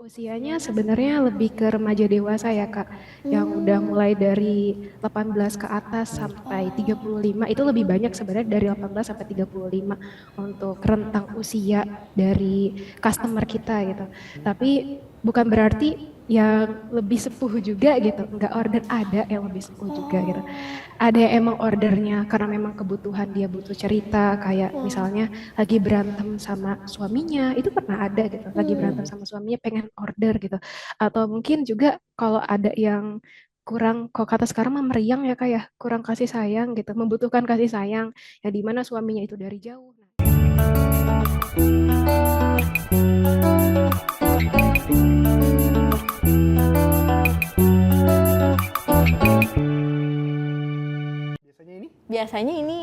Usianya sebenarnya lebih ke remaja dewasa ya Kak, yang udah mulai dari 18 ke atas sampai 35 itu lebih banyak sebenarnya dari 18 sampai 35 untuk rentang usia dari customer kita gitu. Tapi bukan berarti yang lebih sepuh juga gitu, nggak order ada yang lebih sepuh juga gitu. Ada yang emang ordernya karena memang kebutuhan dia butuh cerita kayak misalnya lagi berantem sama suaminya itu pernah ada gitu lagi berantem sama suaminya pengen order gitu atau mungkin juga kalau ada yang kurang kok kata sekarang mah meriang ya kayak kurang kasih sayang gitu membutuhkan kasih sayang ya dimana suaminya itu dari jauh. Biasanya ini? Biasanya ini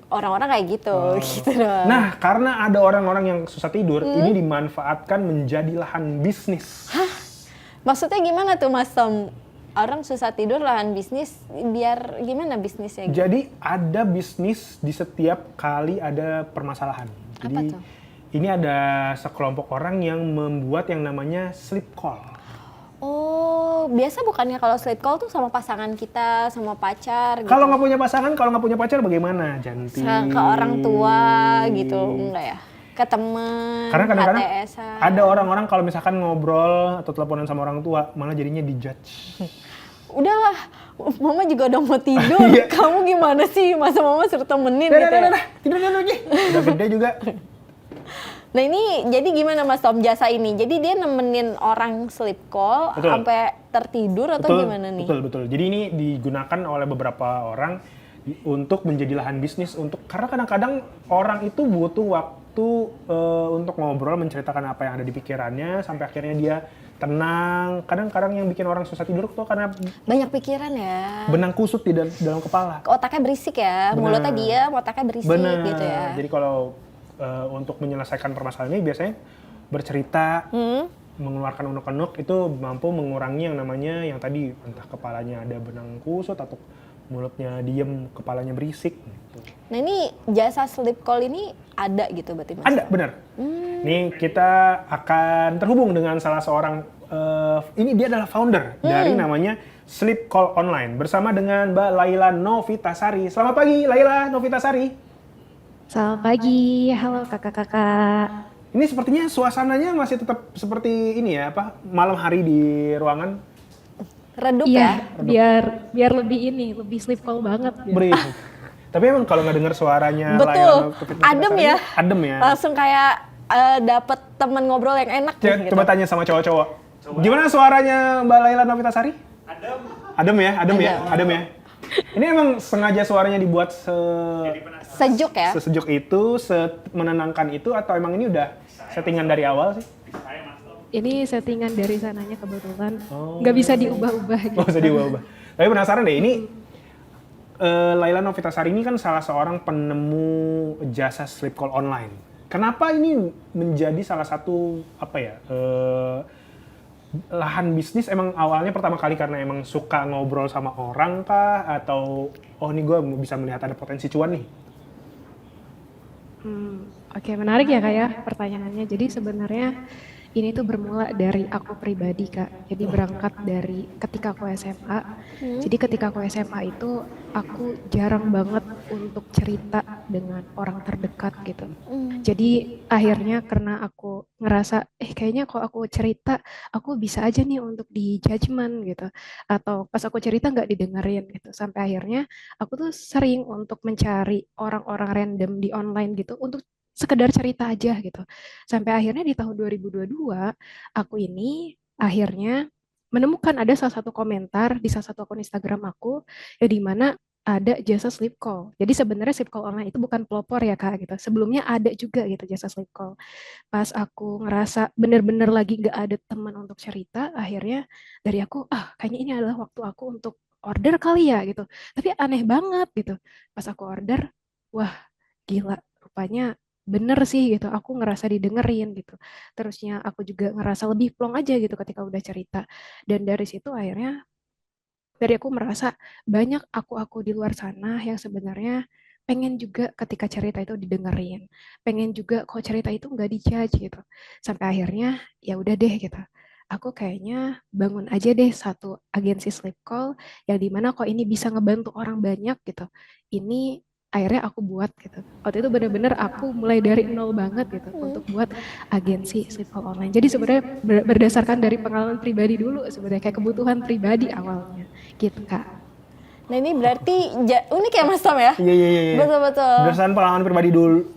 orang-orang kayak gitu, gitu doang. Nah, karena ada orang-orang yang susah tidur, ini dimanfaatkan menjadi lahan bisnis. Maksudnya gimana tuh Mas Tom? Orang susah tidur lahan bisnis, biar gimana bisnisnya gitu? Jadi ada bisnis di setiap kali ada permasalahan. Jadi Apa tuh? ini ada sekelompok orang yang membuat yang namanya sleep call. Oh, biasa bukannya kalau sleep call tuh sama pasangan kita, sama pacar gitu? Kalau nggak punya pasangan, kalau nggak punya pacar bagaimana, Janti? Ke orang tua gitu, enggak ya? Ke temen, Karena kadang-kadang HTS-an. ada orang-orang kalau misalkan ngobrol atau teleponan sama orang tua, malah jadinya dijudge. Udahlah, mama juga udah mau tidur, Iya. kamu gimana sih? Masa mama suruh temenin gitu ya? Tidur dulu lagi. Udah gede juga. Nah ini jadi gimana Mas Tom jasa ini? Jadi dia nemenin orang sleep call Betul. sampai tertidur atau gimana nih? Betul. Jadi ini digunakan oleh beberapa orang untuk menjadi lahan bisnis karena kadang-kadang orang itu butuh waktu untuk ngobrol menceritakan apa yang ada di pikirannya sampai akhirnya dia tenang. Kadang-kadang yang bikin orang susah tidur tuh karena Banyak pikiran ya. benang kusut di dalam kepala. Otaknya berisik ya, Benar. mulutnya diam, otaknya berisik Benar. gitu ya. Jadi kalau untuk menyelesaikan permasalahan ini biasanya bercerita, mengeluarkan unek-unek itu mampu mengurangi yang namanya yang tadi entah kepalanya ada benang kusut atau mulutnya diem, kepalanya berisik. Gitu. Nah ini jasa sleep call ini ada gitu berarti Mas? Ada, benar. Nih kita akan terhubung dengan salah seorang, ini dia adalah founder dari namanya Sleep Call Online bersama dengan Mbak Laila Novitasari. Selamat pagi Laila Novitasari. Selamat pagi, halo kakak-kakak. Ini sepertinya suasananya masih tetap seperti ini ya, malam hari di ruangan. Redup Iya, ya? biar lebih sleep call banget. Berisik. Tapi emang kalau nggak dengar suaranya Betul, Laila adem ya? Adem ya. Langsung kayak dapet temen ngobrol yang enak gitu. Coba tanya sama cowok-cowok. Gimana suaranya Mbak Laila Novitasari? Adem ya. Adem ya. Ini emang sengaja suaranya dibuat Sejuk ya? sesejuk itu, menenangkan itu, atau emang ini udah settingan dari awal sih? Ini settingan dari sananya kebetulan, nggak bisa diubah-ubah gitu. Oh, bisa diubah-ubah. Tapi penasaran deh, ini Laila Novitasari ini kan salah seorang penemu jasa sleep call online. Kenapa ini menjadi salah satu lahan bisnis? Emang awalnya pertama kali karena emang suka ngobrol sama orang kah? Atau ini gue bisa melihat ada potensi cuan nih? Oke, menarik ya Kak ya pertanyaannya. Jadi sebenarnya ini tuh bermula dari aku pribadi Kak. Jadi berangkat dari ketika aku SMA. Jadi ketika aku SMA itu aku jarang banget untuk cerita dengan orang terdekat gitu. Jadi akhirnya karena aku ngerasa kayaknya kalau aku cerita aku bisa aja nih untuk di judgement gitu. Atau pas aku cerita nggak didengerin gitu. Sampai akhirnya aku tuh sering untuk mencari orang-orang random di online gitu untuk sekedar cerita aja gitu. Sampai akhirnya di tahun 2022 aku ini akhirnya menemukan ada salah satu komentar di salah satu akun Instagram aku ya di mana ada jasa sleep call. Jadi sebenarnya sleep call online itu bukan pelopor ya Kak gitu. Sebelumnya ada juga gitu jasa sleep call. Pas aku ngerasa bener-bener lagi gak ada teman untuk cerita, akhirnya dari aku kayaknya ini adalah waktu aku untuk order kali ya gitu. Tapi aneh banget gitu. Pas aku order, wah gila rupanya bener sih gitu, aku ngerasa didengerin gitu. Terusnya aku juga ngerasa lebih plong aja gitu ketika udah cerita. Dan dari situ akhirnya, dari aku merasa banyak aku-aku di luar sana yang sebenarnya pengen juga ketika cerita itu didengerin. Pengen juga kok cerita itu nggak dijudge gitu. Sampai akhirnya ya udah deh gitu. aku kayaknya bangun aja deh satu agensi sleep call yang dimana kok ini bisa ngebantu orang banyak gitu. Ini akhirnya aku buat gitu. Waktu itu bener-bener aku mulai dari nol banget gitu untuk buat agensi sleep call online. Jadi sebenarnya berdasarkan dari pengalaman pribadi dulu sebenarnya kayak kebutuhan pribadi awalnya gitu Kak. Nah ini berarti unik ya Mas Tom ya? Iya, iya, iya. Betul-betul. Berdasarkan pengalaman pribadi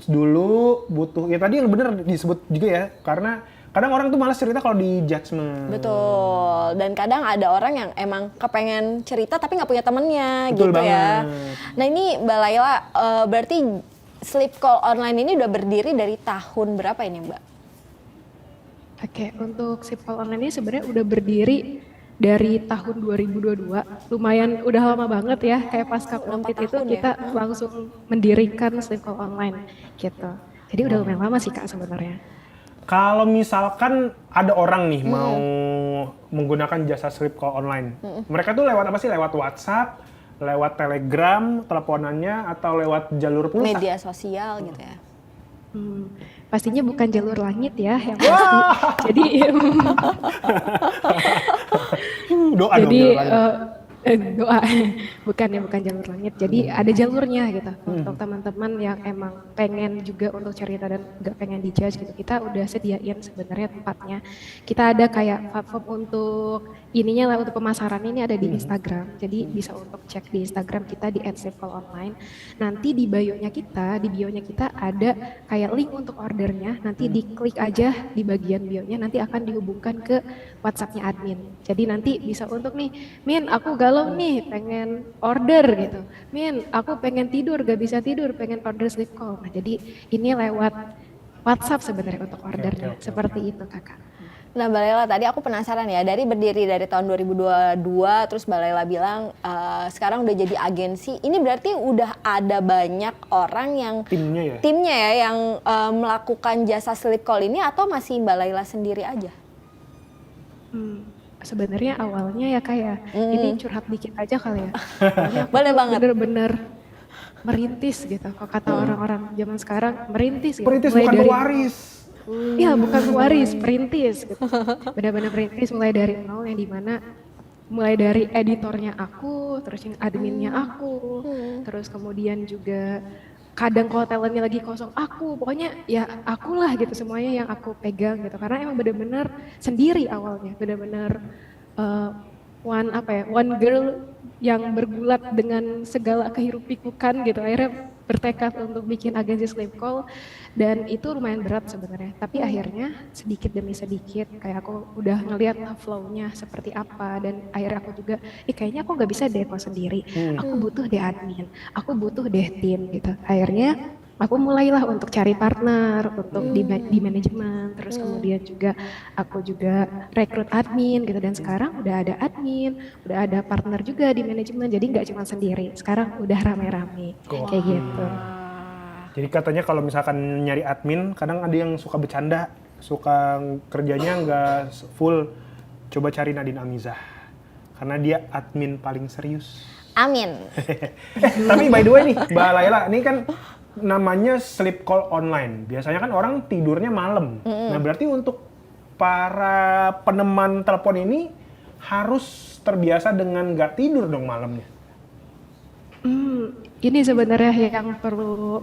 dulu butuh, ya tadi yang bener disebut juga ya, karena kadang orang tuh malas cerita kalau di judgement. Betul. Dan kadang ada orang yang emang kepengen cerita tapi nggak punya temennya Betul gitu banget. ya. Nah ini Mbak Laila, berarti sleep call online ini udah berdiri dari tahun berapa ini Mbak? Oke, untuk sleep call online ini sebenarnya udah berdiri dari tahun 2022. Lumayan udah lama banget ya, kayak pasca COVID itu tahun ya? kita langsung mendirikan sleep call online gitu. Jadi udah lumayan lama sih Kak sebenarnya. Kalau misalkan ada orang nih mau menggunakan jasa sleep call online, mereka tuh lewat apa sih? Lewat WhatsApp, lewat Telegram, teleponannya, atau lewat jalur pulsa? Media sosial gitu ya. Pastinya bukan jalur langit ya yang pasti. Jadi Doa dong, jadi jalur langit. doa bukan jalur langit. Jadi ada jalurnya gitu untuk teman-teman yang emang pengen juga untuk cerita dan nggak pengen dijudge gitu. Kita udah sediain sebenarnya tempatnya. Kita ada kayak platform untuk ininya lah, untuk pemasaran ini ada di Instagram. Jadi bisa untuk cek di Instagram kita di @sleepcallonline. Nanti di bio-nya kita ada kayak link untuk ordernya. Nanti diklik aja di bagian bio-nya, nanti akan dihubungkan ke WhatsApp-nya admin. Jadi nanti bisa untuk nih, Min aku galau nih pengen order gitu. Min aku pengen tidur gak bisa tidur pengen order sleep call. Nah jadi ini lewat WhatsApp sebenarnya untuk ordernya. Seperti itu Kakak. Nah Mbak Laila, tadi aku penasaran ya, dari berdiri dari tahun 2022, terus Mbak Laila bilang sekarang udah jadi agensi, ini berarti udah ada banyak orang yang timnya ya yang melakukan jasa sleep call ini, atau masih Mbak Laila sendiri aja? Sebenarnya awalnya ya kayak ini curhat dikit aja kali ya. Boleh banget. Bener-bener merintis gitu. Kalau kata orang-orang zaman sekarang merintis gitu. Perintis Mulai bukan dari pewaris. Iya bukan pewaris, perintis gitu. Benar-benar perintis mulai dari nol yang dimana mulai dari editornya aku, terus yang adminnya aku, terus kemudian juga kadang kalau talentnya lagi kosong aku, pokoknya ya akulah gitu semuanya yang aku pegang gitu. Karena emang benar-benar sendiri awalnya, benar-benar one girl yang bergulat dengan segala kehirup pikukan gitu. Akhirnya bertekad untuk bikin agensi sleep call dan itu lumayan berat sebenarnya. Tapi akhirnya sedikit demi sedikit kayak aku udah ngeliat flow-nya seperti apa dan akhirnya aku juga, kayaknya aku nggak bisa deh kalau sendiri. Aku butuh deh admin, aku butuh deh tim gitu. Akhirnya aku mulailah untuk cari partner untuk di manajemen, terus kemudian juga aku juga rekrut admin gitu dan sekarang udah ada admin, udah ada partner juga di manajemen, jadi nggak cuma sendiri, sekarang udah rame-rame kayak gitu. Jadi katanya kalau misalkan nyari admin, kadang ada yang suka bercanda, suka kerjanya nggak full, coba cari Nadine Amizah, karena dia admin paling serius. Amin. Tapi by the way nih, Mbak Laila, ini kan namanya sleep call online. Biasanya kan orang tidurnya malam. Nah berarti untuk para peneman telepon ini harus terbiasa dengan nggak tidur dong malamnya. Ini sebenarnya yang perlu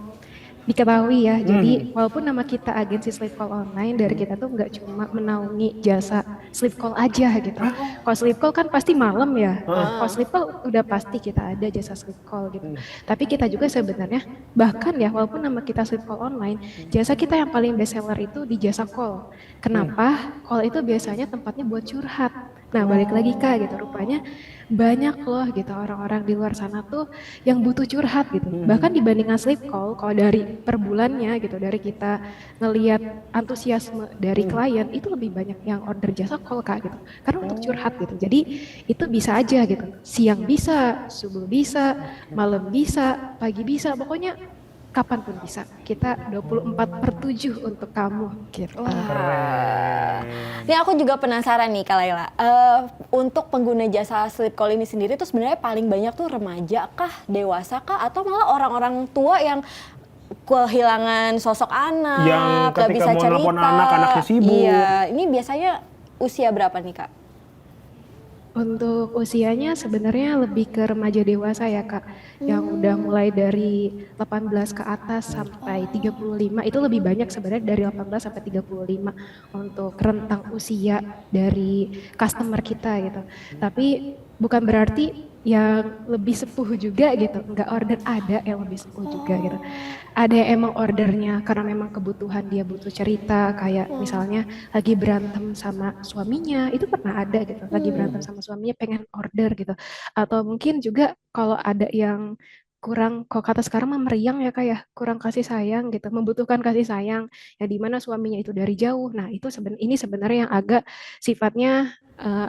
diketahui ya. Jadi walaupun nama kita agensi sleep call online, dari kita tuh nggak cuma menaungi jasa sleep call aja gitu. Kalau sleep call kan pasti malam ya. Kalau sleep call udah pasti kita ada jasa sleep call gitu. Tapi kita juga sebenarnya bahkan ya walaupun nama kita sleep call online, jasa kita yang paling best seller itu di jasa call. Kenapa? Call itu biasanya tempatnya buat curhat. Nah balik lagi Kak gitu, rupanya banyak loh gitu orang-orang di luar sana tuh yang butuh curhat gitu. Bahkan dibandingkan sleep call, kalau dari per bulannya gitu, dari kita ngelihat antusiasme dari klien itu lebih banyak yang order jasa call Kak gitu. Karena untuk curhat gitu. Jadi itu bisa aja gitu. Siang bisa, subuh bisa, malam bisa, pagi bisa, pokoknya kapanpun bisa. Kita 24/7 untuk kamu gitu. Ini aku juga penasaran nih Kak Laila, untuk pengguna jasa sleep call ini sendiri tuh sebenarnya paling banyak tuh remaja kah, dewasa kah, atau malah orang-orang tua yang kehilangan sosok anak, yang gak ketika bisa mau cerita. nelpon anak, anaknya sibuk. Iya, ini biasanya usia berapa nih Kak? Untuk usianya sebenarnya lebih ke remaja dewasa ya Kak, yang udah mulai dari 18 ke atas sampai 35, itu lebih banyak sebenarnya dari 18 sampai 35 untuk rentang usia dari customer kita gitu. Tapi bukan berarti yang lebih sepuh juga gitu, nggak order, ada yang lebih sepuh juga gitu. Ada yang emang ordernya karena memang kebutuhan dia butuh cerita, kayak misalnya lagi berantem sama suaminya, itu pernah ada gitu, lagi berantem sama suaminya pengen order gitu. Atau mungkin juga kalau ada yang kurang, kalau kata sekarang mah meriang ya kayak kurang kasih sayang gitu, membutuhkan kasih sayang, yang dimana suaminya itu dari jauh. Nah itu ini sebenarnya yang agak sifatnya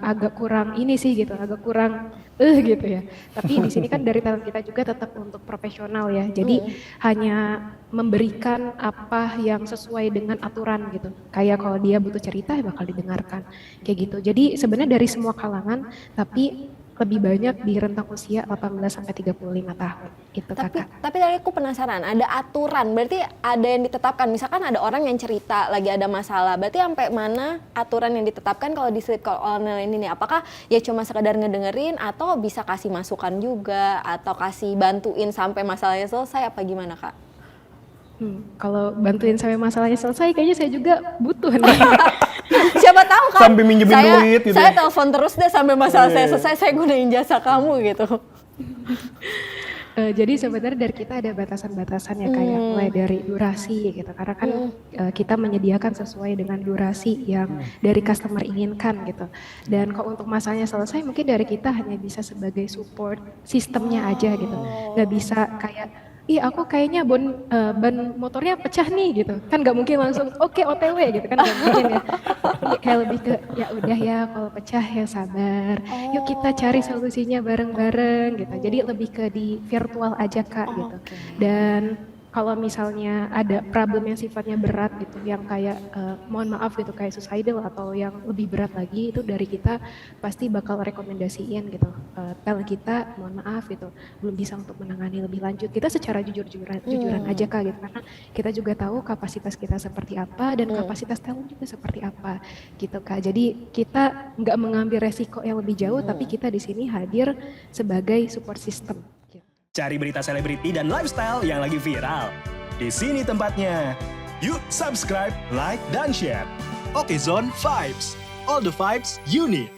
agak kurang ini sih gitu, agak kurang gitu ya. Tapi di sini kan dari talent kita juga tetap untuk profesional ya. Jadi hanya memberikan apa yang sesuai dengan aturan gitu. Kayak kalau dia butuh cerita ya bakal didengarkan kayak gitu. Jadi sebenarnya dari semua kalangan, tapi lebih banyak di rentang usia 18 sampai 35 tahun gitu Kakak. Tapi tadi aku penasaran, ada aturan, berarti ada yang ditetapkan. Misalkan ada orang yang cerita lagi ada masalah, berarti sampai mana aturan yang ditetapkan kalau di sleep call online ini nih? Apakah ya cuma sekedar ngedengerin atau bisa kasih masukan juga atau kasih bantuin sampai masalahnya selesai apa gimana Kak? Kalau bantuin sampai masalahnya selesai kayaknya saya juga butuh nih. Siapa tahu kan sampai minjemin duit gitu. Saya telepon terus deh sampai masalah saya selesai, saya gunain jasa kamu gitu. Jadi sebenarnya dari kita ada batasan-batasannya kayak mulai dari durasi gitu, karena kan kita menyediakan sesuai dengan durasi yang dari customer inginkan gitu. Dan kalau untuk masalahnya selesai mungkin dari kita hanya bisa sebagai support sistemnya aja gitu, nggak bisa kayak aku kayaknya ban motornya pecah nih gitu kan, nggak mungkin langsung oke, OTW gitu kan, nggak mungkin ya. Kayak lebih ke ya udah ya kalau pecah ya sabar, yuk kita cari solusinya bareng-bareng gitu. Jadi lebih ke di virtual aja Kak gitu. Dan kalau misalnya ada problem yang sifatnya berat gitu, yang kayak mohon maaf gitu kayak suicidal atau yang lebih berat lagi, itu dari kita pasti bakal rekomendasiin gitu, talent kita mohon maaf gitu belum bisa untuk menangani lebih lanjut. Kita secara jujuran aja Kak gitu, karena kita juga tahu kapasitas kita seperti apa dan kapasitas talent juga seperti apa gitu Kak. Jadi kita nggak mengambil resiko yang lebih jauh, tapi kita di sini hadir sebagai support system. Cari berita selebriti dan lifestyle yang lagi viral. Di sini tempatnya. Yuk subscribe, like, dan share. Oke Zone Vibes. All the vibes you need.